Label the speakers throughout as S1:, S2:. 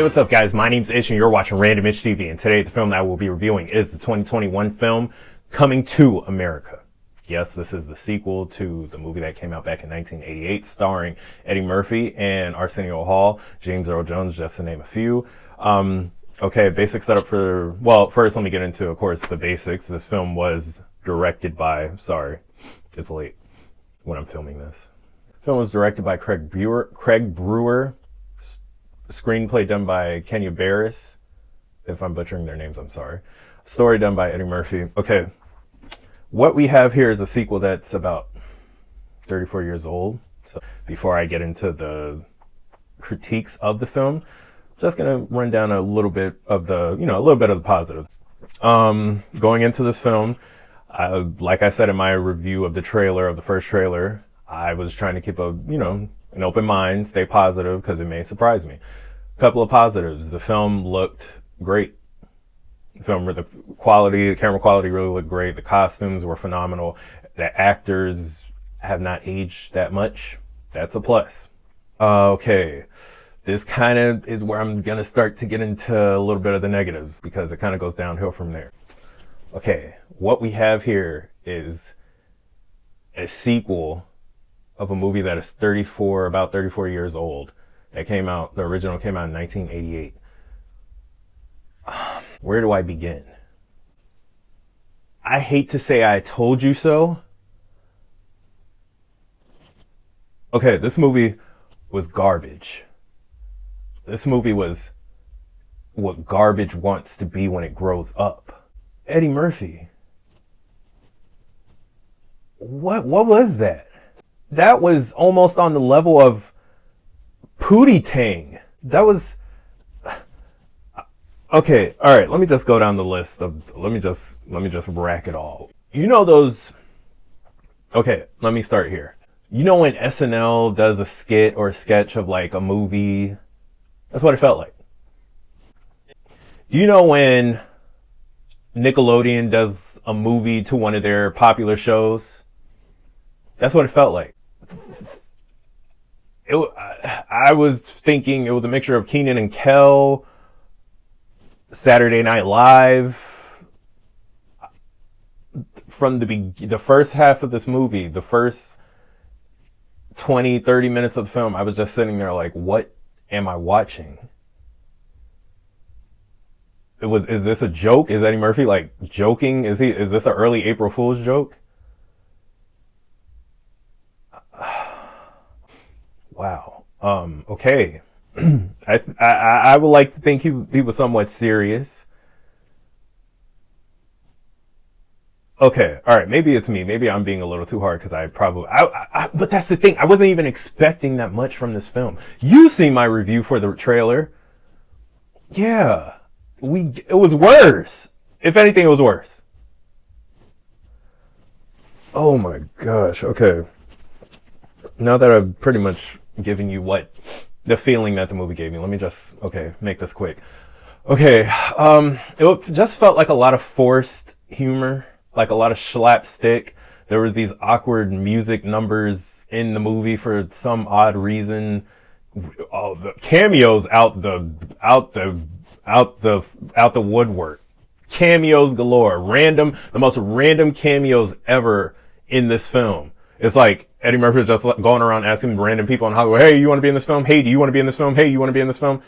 S1: what's up guys, my name's Ish and you're watching Random Ish TV, and today the film that I will be reviewing is the 2021 film Coming to America. Yes, this is the sequel to the movie that came out back in 1988 starring Eddie Murphy and Arsenio Hall, James Earl Jones, just to name a few. Okay, basic setup for, well, first let me get into, of course, the basics. This film was directed by, sorry, it's late when I'm filming this. The film was directed by Craig Brewer. Screenplay done by Kenya Barris. If I'm butchering their names, I'm sorry. Story done by Eddie Murphy. Okay, what we have here is a sequel that's about 34 years old. So before I get into the critiques of the film, just gonna run down a little bit of the, a little bit of the positives. Going into this film, like I said in my review of the trailer, of the first trailer, I was trying to keep a, an open mind, stay positive, because it may surprise me. A couple of positives. The film looked great. The camera quality really looked great. The costumes were phenomenal. The actors have not aged that much. That's a plus. Okay. This kind of is where I'm going to start to get into a little bit of the negatives, because it kind of goes downhill from there. Okay. What we have here is a sequel of a movie that is about 34 years old. That came out, the original came out in 1988. Where do I begin? I hate to say I told you so. Okay, this movie was garbage. This movie was what garbage wants to be when it grows up. Eddie Murphy. What was that? That was almost on the level of Pootie Tang. That was... Okay, alright, let me just go down the list of... Let me just rack it all. You know those... Okay, let me start here. You know when SNL does a skit or a sketch of like a movie? That's what it felt like. You know when Nickelodeon does a movie to one of their popular shows? That's what it felt like. I was thinking it was a mixture of Kenan and Kel, Saturday Night Live. From the first half of this movie, the first 20, 30 minutes of the film, I was just sitting there like, what am I watching? Is this a joke? Is Eddie Murphy like joking? Is this an early April Fool's joke? Wow. Okay. I would like to think he was somewhat serious. Okay. All right. Maybe it's me. Maybe I'm being a little too hard, because but that's the thing. I wasn't even expecting that much from this film. You see my review for the trailer. Yeah. It was worse. If anything, it was worse. Oh my gosh. Okay. Now that I've pretty much given you the feeling that the movie gave me, let me just, make this quick. Okay, it just felt like a lot of forced humor, like a lot of slapstick. There were these awkward music numbers in the movie for some odd reason. Oh, the cameos out the woodwork. Cameos galore. The most random cameos ever in this film. It's like Eddie Murphy just going around asking random people in Hollywood, hey, you want to be in this film? Hey, do you want to be in this film? Hey, you want to be in this film?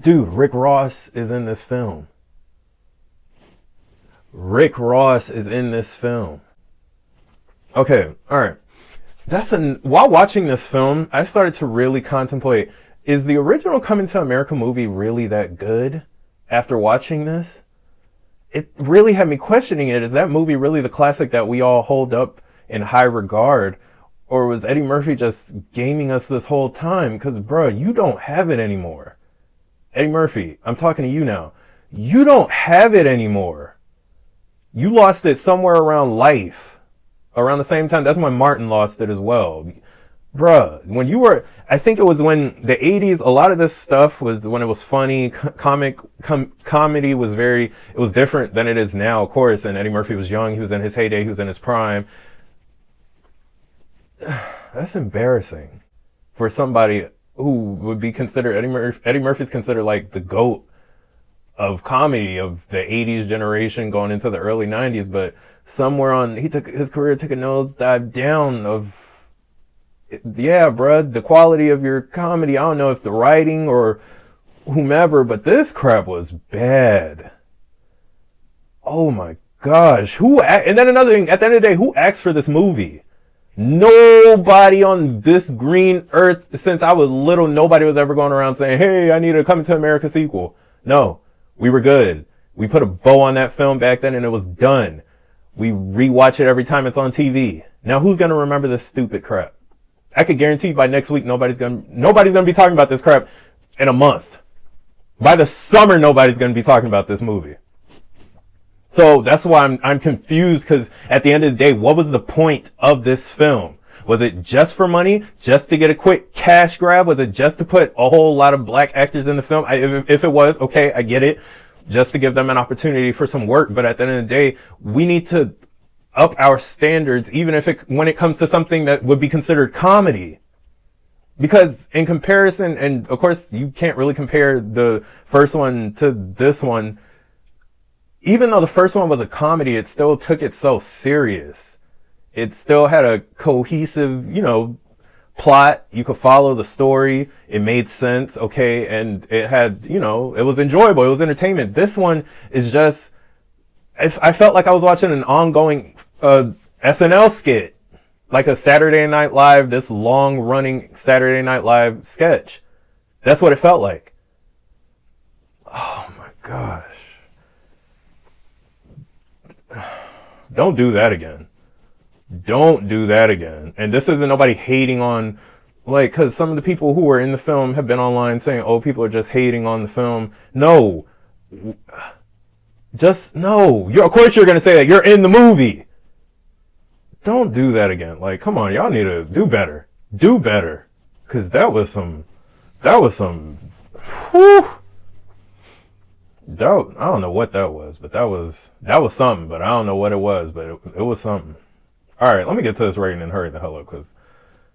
S1: Dude, Rick Ross is in this film. Rick Ross is in this film. Okay, alright. While watching this film, I started to really contemplate, is the original Coming to America movie really that good after watching this? It really had me questioning it. Is that movie really the classic that we all hold up in high regard? Or was Eddie Murphy just gaming us this whole time? Because, bruh, you don't have it anymore. Eddie Murphy, I'm talking to you now. You don't have it anymore. You lost it somewhere around Life. Around the same time. That's when Martin lost it as well. Bruh, I think it was when the 80s, a lot of this stuff was when it was funny, comedy was it was different than it is now, of course, and Eddie Murphy was young, he was in his heyday, he was in his prime. That's embarrassing for somebody who would be considered, Eddie Murphy's considered like the GOAT of comedy of the 80s generation going into the early 90s, but somewhere on, his career took a nosedive down of, yeah, bruh, the quality of your comedy. I don't know if the writing or whomever, but this crap was bad. Oh my gosh. And then another thing, at the end of the day, who asked for this movie? Nobody on this green earth, since I was little, nobody was ever going around saying, hey, I need a Coming to America sequel. No, we were good. We put a bow on that film back then and it was done. We rewatch it every time it's on TV. Now who's going to remember this stupid crap? I could guarantee by next week, nobody's going to be talking about this crap in a month. By the summer, nobody's going to be talking about this movie. So that's why I'm confused, because at the end of the day, what was the point of this film? Was it just for money? Just to get a quick cash grab? Was it just to put a whole lot of black actors in the film? If it was, okay, I get it. Just to give them an opportunity for some work. But at the end of the day, we need to up our standards, even when it comes to something that would be considered comedy. Because in comparison, and of course you can't really compare the first one to this one, even though the first one was a comedy, it still took itself serious. It still had a cohesive, plot. You could follow the story. It made sense. Okay. And it had, it was enjoyable. It was entertainment. This one is just, I felt like I was watching an ongoing, SNL skit, like a Saturday Night Live, this long running Saturday Night Live sketch. That's what it felt like. Oh my gosh. Don't do that again. Don't do that again. And this isn't nobody hating on, cause some of the people who were in the film have been online saying, oh, people are just hating on the film. No. No. Of course you're gonna say that. You're in the movie. Don't do that again. Come on, y'all need to do better. Do better. Cause that was some, whew. I don't know what that was, but that was something, but I don't know what it was, but it was something. All right, let me get to this rating and hurry the hell up, because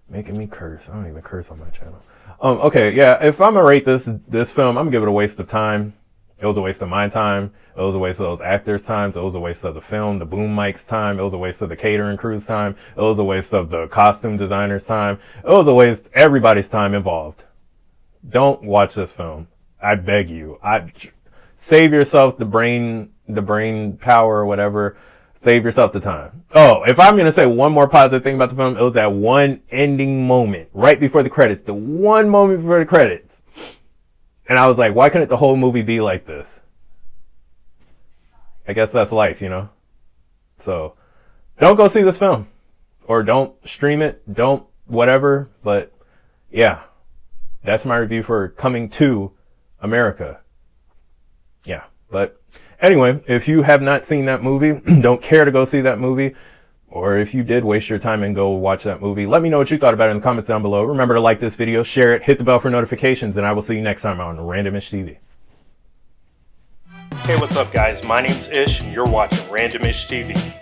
S1: making me curse. I don't even curse on my channel. Okay, yeah, if I'm gonna rate this film, I'm gonna give it a waste of time. It was a waste of my time. It was a waste of those actors' times. It was a waste of the film, the boom mics' time. It was a waste of the catering crew's time. It was a waste of the costume designers' time. It was a waste of everybody's time involved. Don't watch this film. I beg you. Save yourself the brain power or whatever. Save yourself the time. Oh, if I'm going to say one more positive thing about the film, it was that one ending moment right before the credits. The one moment before the credits. And I was like, why couldn't the whole movie be like this? I guess that's life, So, don't go see this film. Or don't stream it. Don't whatever. But, yeah. That's my review for Coming to America. Yeah, but anyway, if you have not seen that movie, don't care to go see that movie, or if you did waste your time and go watch that movie, let me know what you thought about it in the comments down below. Remember to like this video, share it, hit the bell for notifications, and I will see you next time on Randomish TV. Hey, what's up guys? My name's Ish, and you're watching Randomish TV.